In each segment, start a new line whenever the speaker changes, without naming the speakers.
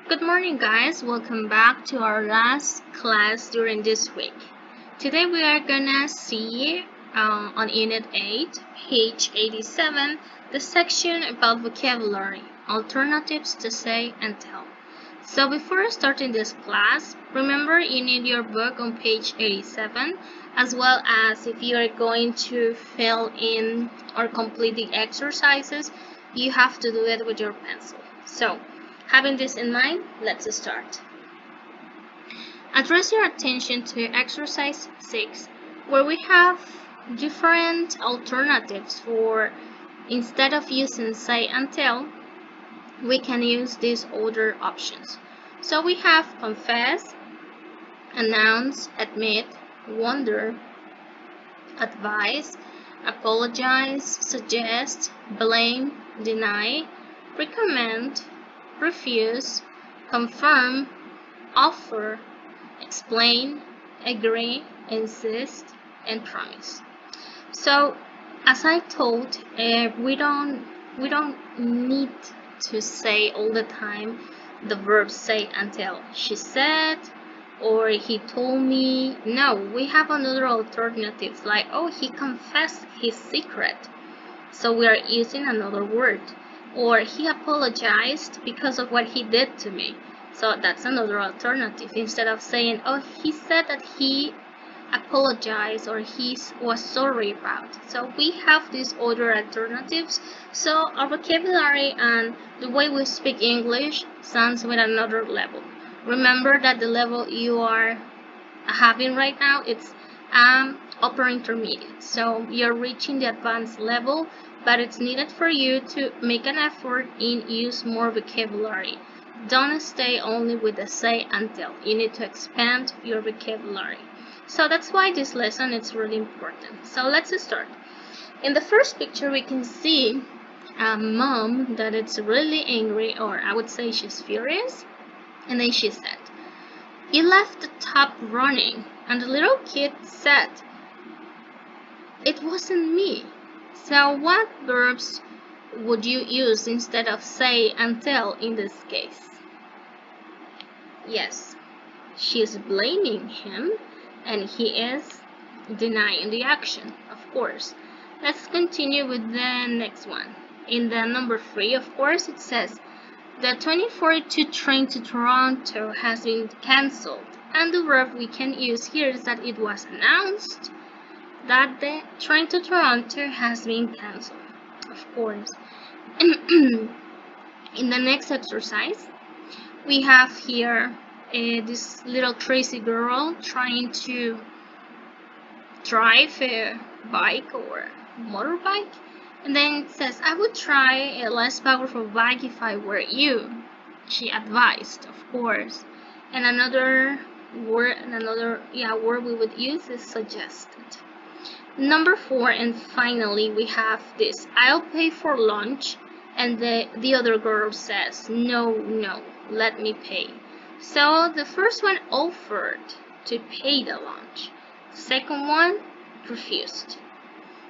Good morning, guys. Welcome back to our last class during this week. Today we are gonna see on Unit 8, page 87, the section about vocabulary, alternatives to say and tell. So before starting this class, remember you need your book on page 87, as well as if you are going to fill in or complete the exercises, you have to do it with your pencil. So having this in mind, let's start. Address your attention to exercise 6, where we have different alternatives for instead of using say and tell, we can use these other options. So we have confess, announce, admit, wonder, advise, apologize, suggest, blame, deny, recommend, refuse, confirm, offer, explain, agree, insist, and promise. So, as I told, we don't need to say all the time the verb say and tell. She said, or he told me. No, we have another alternative like, oh, he confessed his secret. So we are using another word. Or he apologized because of what he did to me. So that's another alternative. Instead of saying, oh, he said that he apologized or he was sorry about. So we have these other alternatives. So our vocabulary and the way we speak English sounds with another level. Remember that the level you are having right now, it's upper intermediate. So you're reaching the advanced level, but it's needed for you to make an effort in use more vocabulary. Don't stay only with the say and tell. You need to expand your vocabulary. So that's why this lesson is really important. So let's start. In the first picture, we can see a mom that is really angry, or I would say she's furious. And then she said, "You left the tap running." And the little kid said, "It wasn't me." So what verbs would you use instead of say and tell in this case? Yes, she's blaming him and he is denying the action, of course. Let's continue with the next one. In the number 3, of course, it says, the 2042 train to Toronto has been cancelled. And the verb we can use here is that it was announced that the train to Toronto has been cancelled, of course. In the next exercise, we have here this little crazy girl trying to drive a bike or motorbike, and then it says, "I would try a less powerful bike if I were you," she advised, of course. And another word we would use is suggested. Number 4, and finally we have this, "I'll pay for lunch," and the other girl says, "No, let me pay." So the first one offered to pay the lunch. Second one refused.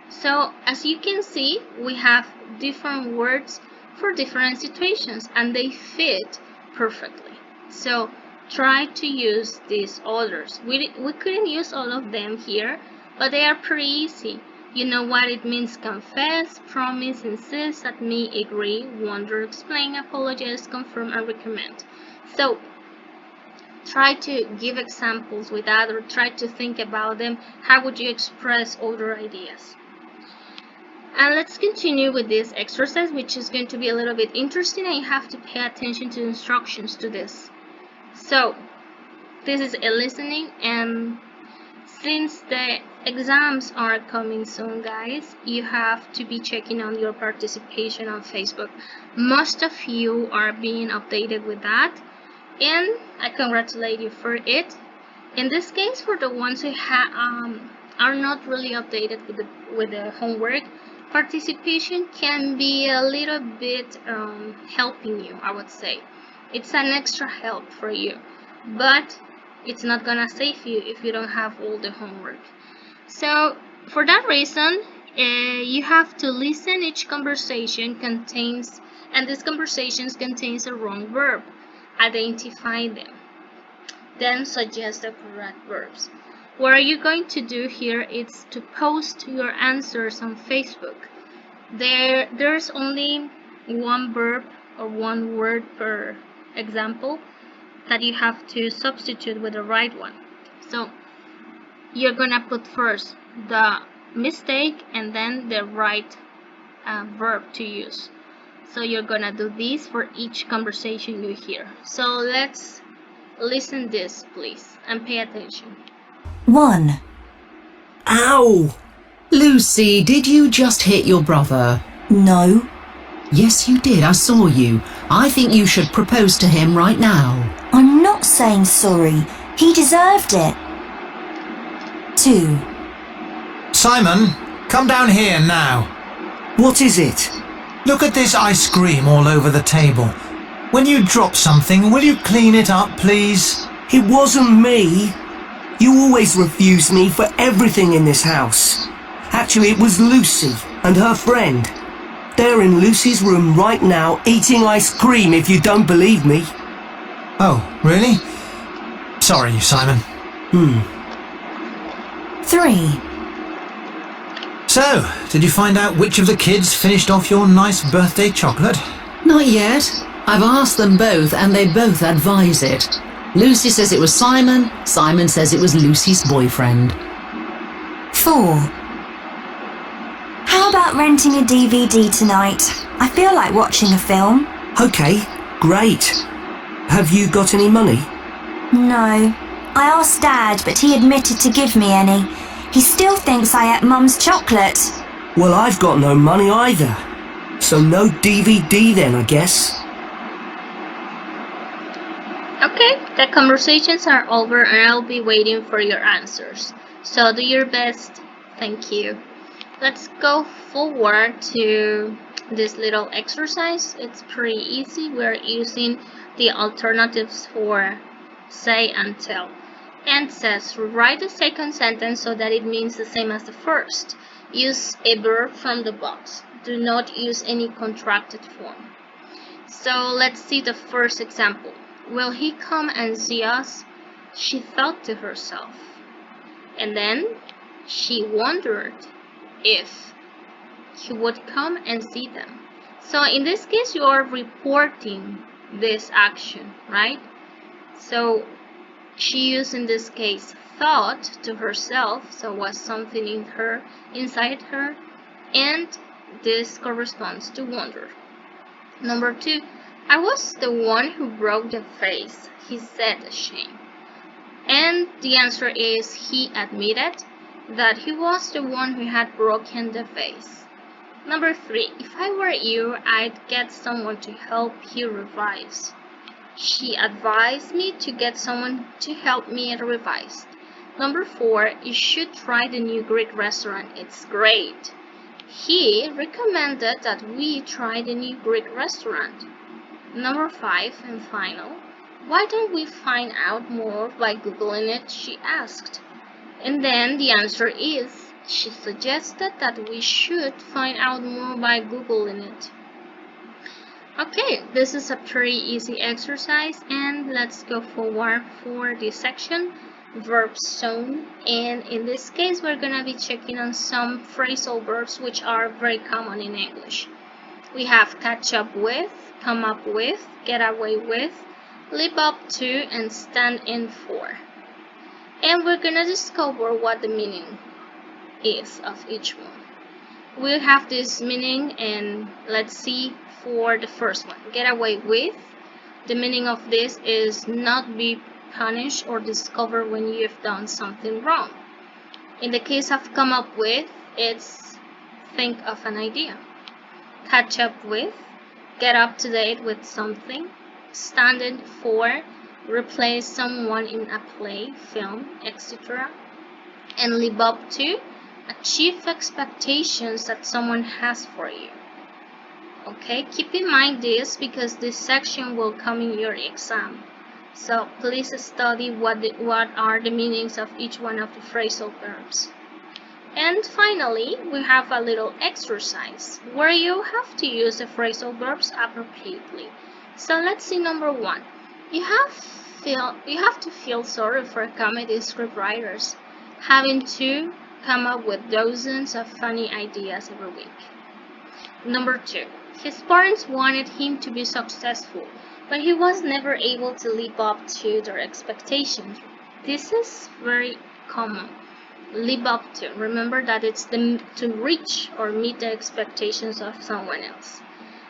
So as you can see, we have different words for different situations and they fit perfectly. So try to use these others. We couldn't use all of them here, but they are pretty easy. You know what it means: confess, promise, insist, admit, agree, wonder, explain, apologize, confirm, and recommend. So try to give examples with that, or try to think about them. How would you express other ideas? And let's continue with this exercise, which is going to be a little bit interesting, and you have to pay attention to the instructions to this. So this is a listening, and since the exams are coming soon, guys, you have to be checking on your participation on Facebook. Most of you are being updated with that, and I congratulate you for it. In this case, for the ones who are not really updated with the homework, participation can be a little bit helping you, I would say. It's an extra help for you, but it's not gonna save you if you don't have all the homework. So for that reason, you have to listen. Each conversation contains, and this conversation contains a wrong verb. identify them. Then suggest the correct verbs. What you're going to do here is to post your answers on Facebook. There's only one verb or one word per example that you have to substitute with the right one. So you're gonna put first the mistake and then the right verb to use. So you're gonna do this for each conversation you hear. So let's listen this, please, and pay attention.
1.
Ow! Lucy, did you just hit your brother?
No.
Yes, you did. I saw you. I think you should propose to him right now.
I'm not saying sorry. He deserved it. 2.
Simon, come down here now.
What is it?
Look at this ice cream all over the table. When you drop something, will you clean it up, please?
It wasn't me. You always refuse me for everything in this house. Actually, it was Lucy and her friend. They're in Lucy's room right now eating ice cream, if you don't believe me.
Oh, really? Sorry, Simon.
3.
So, did you find out which of the kids finished off your nice birthday chocolate?
Not yet. I've asked them both and they both advise it. Lucy says it was Simon. Simon says it was Lucy's boyfriend.
4. How about renting a DVD tonight? I feel like watching a film.
Okay, great. Have you got any money?
No. I asked Dad, but he admitted to give me any. He still thinks I ate Mum's chocolate.
Well, I've got no money either. So no DVD then, I guess.
Okay, the conversations are over and I'll be waiting for your answers. So do your best. Thank you. Let's go forward to this little exercise. It's pretty easy. We're using the alternatives for say and tell. And says, write the second sentence so that it means the same as the first. Use a verb from the box. Do not use any contracted form. So let's see the first example. Will he come and see us? She thought to herself. And then she wondered if he would come and see them. So in this case, you are reporting this action, right? So she used in this case thought to herself, so was something in her, inside her, and this corresponds to wonder. Number 2, I was the one who broke the vase, he said, ashamed. And the answer is he admitted that he was the one who had broken the vase. Number 3, if I were you, I'd get someone to help you revise. She advised me to get someone to help me revise. Number 4, you should try the new Greek restaurant. It's great. He recommended that we try the new Greek restaurant. Number 5 and final, why don't we find out more by Googling it? She asked. And then the answer is, she suggested that we should find out more by Googling it. Okay, this is a pretty easy exercise, and let's go forward for this section, verb zone. And in this case, we're gonna be checking on some phrasal verbs which are very common in English. We have catch up with, come up with, get away with, live up to, and stand in for. And we're gonna discover what the meaning is of each one. We have this meaning, and let's see for the first one. Get away with. The meaning of this is not be punished or discovered when you've done something wrong. In the case of come up with, it's think of an idea. Catch up with, get up to date with something. Stand in for, replace someone in a play, film, etc. And live up to, achieve expectations that someone has for you. Okay, keep in mind this because this section will come in your exam. So please study what are the meanings of each one of the phrasal verbs. And finally, we have a little exercise where you have to use the phrasal verbs appropriately. So let's see number 1. You have to feel sorry for comedy scriptwriters having to come up with dozens of funny ideas every week. Number 2. His parents wanted him to be successful, but he was never able to live up to their expectations. This is very common. Live up to. Remember that it's to reach or meet the expectations of someone else.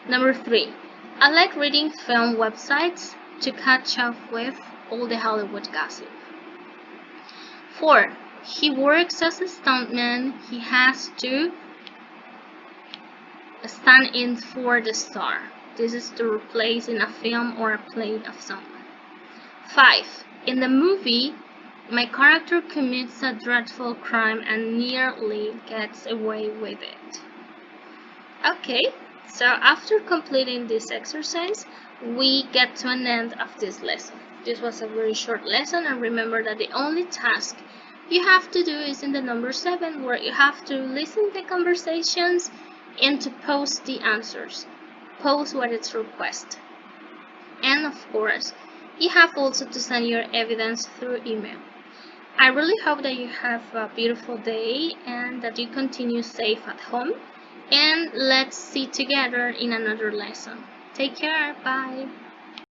Number 3. I like reading film websites to catch up with all the Hollywood gossip. 4. He works as a stuntman. He has to stand in for the star. This is to replace in a film or a play of someone. 5. In the movie, my character commits a dreadful crime and nearly gets away with it. Okay, so after completing this exercise, we get to an end of this lesson. This was a very short lesson, and remember that the only task you have to do is in the number 7, where you have to listen to conversations and to post the answers. Post what it's requested. And of course, you have also to send your evidence through email. I really hope that you have a beautiful day and that you continue safe at home. And let's see together in another lesson. Take care. Bye.